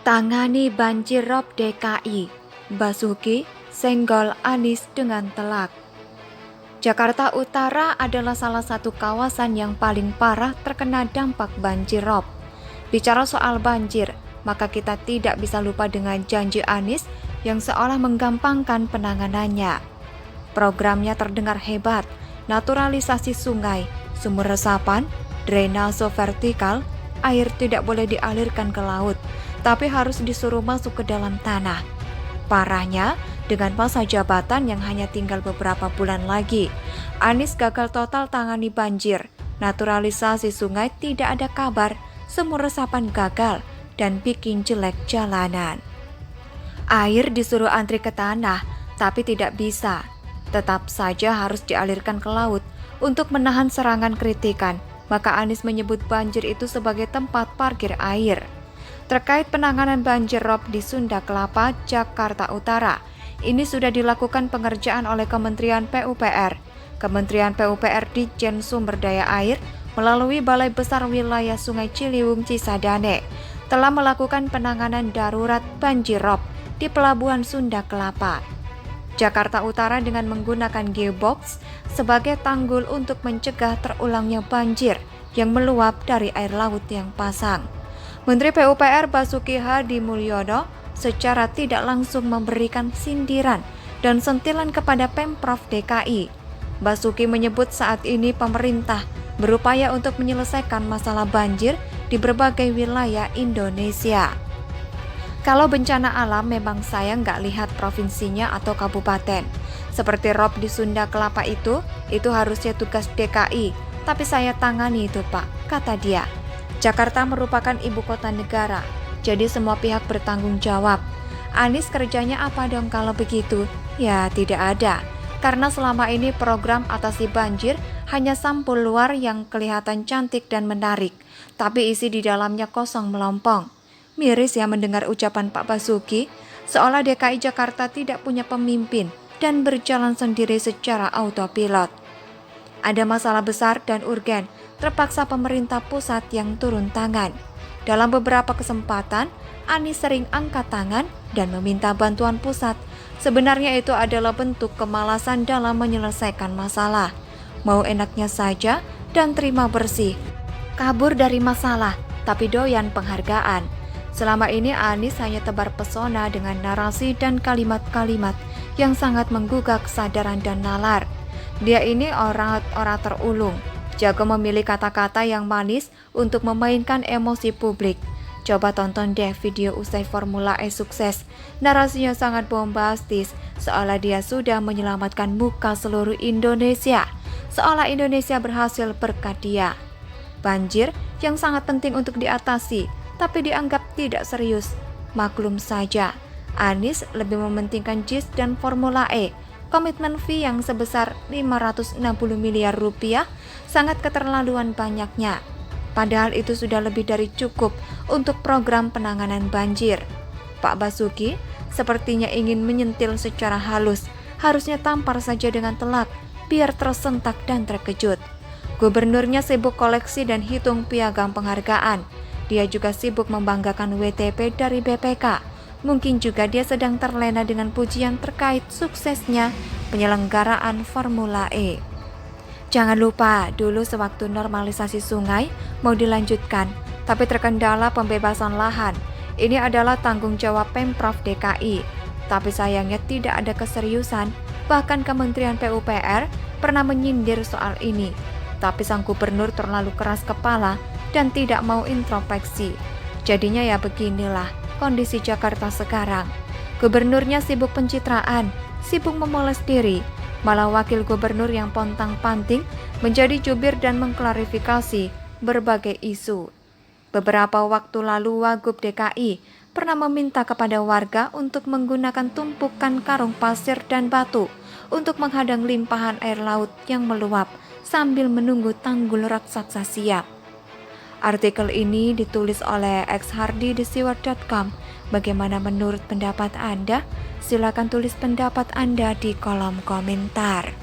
Tangani banjir rob DKI, Basuki senggol Anies dengan telak. Jakarta Utara adalah salah satu kawasan yang paling parah terkena dampak banjir rob. Bicara soal banjir, maka kita tidak bisa lupa dengan janji Anies yang seolah menggampangkan penanganannya. Programnya terdengar hebat, naturalisasi sungai, sumur resapan, drainase vertikal, air tidak boleh dialirkan ke laut, tapi harus disuruh masuk ke dalam tanah. Parahnya, dengan masa jabatan yang hanya tinggal beberapa bulan lagi, Anies gagal total tangani banjir, naturalisasi sungai tidak ada kabar, sumur resapan gagal, dan bikin jelek jalanan. Air disuruh antri ke tanah, tapi tidak bisa. Tetap saja harus dialirkan ke laut untuk menahan serangan kritikan, maka Anies menyebut banjir itu sebagai tempat parkir air. Terkait penanganan banjir rob di Sunda Kelapa, Jakarta Utara, ini sudah dilakukan pengerjaan oleh Kementerian PUPR. Kementerian PUPR Ditjen Sumber Daya Air melalui Balai Besar Wilayah Sungai Ciliwung Cisadane telah melakukan penanganan darurat banjir rob di Pelabuhan Sunda Kelapa, Jakarta Utara dengan menggunakan gearbox sebagai tanggul untuk mencegah terulangnya banjir yang meluap dari air laut yang pasang. Menteri PUPR Basuki Hadi Mulyono secara tidak langsung memberikan sindiran dan sentilan kepada Pemprov DKI. Basuki menyebut saat ini pemerintah berupaya untuk menyelesaikan masalah banjir di berbagai wilayah Indonesia. Kalau bencana alam memang saya nggak lihat provinsinya atau kabupaten. Seperti rob di Sunda Kelapa itu harusnya tugas DKI, tapi saya tangani itu Pak, kata dia. Jakarta merupakan ibu kota negara, jadi semua pihak bertanggung jawab. Anies kerjanya apa dong kalau begitu? Ya tidak ada, karena selama ini program atasi banjir hanya sampul luar yang kelihatan cantik dan menarik, tapi isi di dalamnya kosong melompong. Miris ya mendengar ucapan Pak Basuki, seolah DKI Jakarta tidak punya pemimpin dan berjalan sendiri secara autopilot. Ada masalah besar dan urgen, terpaksa pemerintah pusat yang turun tangan. Dalam beberapa kesempatan, Anies sering angkat tangan dan meminta bantuan pusat. Sebenarnya itu adalah bentuk kemalasan dalam menyelesaikan masalah. Mau enaknya saja dan terima bersih. Kabur dari masalah, tapi doyan penghargaan. Selama ini Anies hanya tebar pesona dengan narasi dan kalimat-kalimat yang sangat menggugah kesadaran dan nalar. Dia ini orang terulung, jago memilih kata-kata yang manis untuk memainkan emosi publik. Coba tonton deh video usai Formula E sukses. Narasinya sangat bombastis, seolah dia sudah menyelamatkan muka seluruh Indonesia, seolah Indonesia berhasil berkat dia. Banjir yang sangat penting untuk diatasi, tapi dianggap tidak serius. Maklum saja, Anies lebih mementingkan JIS dan Formula E. Komitmen fee yang sebesar 560 miliar rupiah sangat keterlaluan banyaknya. Padahal itu sudah lebih dari cukup untuk program penanganan banjir. Pak Basuki sepertinya ingin menyentil secara halus, harusnya tampar saja dengan telak, biar tersentak dan terkejut. Gubernurnya sibuk koleksi dan hitung piagam penghargaan. Dia juga sibuk membanggakan WTP dari BPK. Mungkin juga dia sedang terlena dengan pujian terkait suksesnya penyelenggaraan Formula E. Jangan lupa, dulu sewaktu normalisasi sungai mau dilanjutkan, tapi terkendala pembebasan lahan. Ini adalah tanggung jawab Pemprov DKI. Tapi sayangnya tidak ada keseriusan, bahkan Kementerian PUPR pernah menyindir soal ini. Tapi sang gubernur terlalu keras kepala dan tidak mau introspeksi. Jadinya ya beginilah kondisi Jakarta sekarang. Gubernurnya sibuk pencitraan, sibuk memoles diri, malah wakil gubernur yang pontang-panting menjadi jubir dan mengklarifikasi berbagai isu. Beberapa waktu lalu Wagub DKI pernah meminta kepada warga untuk menggunakan tumpukan karung pasir dan batu untuk menghadang limpahan air laut yang meluap sambil menunggu tanggul raksasa siap. Artikel ini ditulis oleh Xhardi di siwar.com. Bagaimana menurut pendapat Anda? Silakan tulis pendapat Anda di kolom komentar.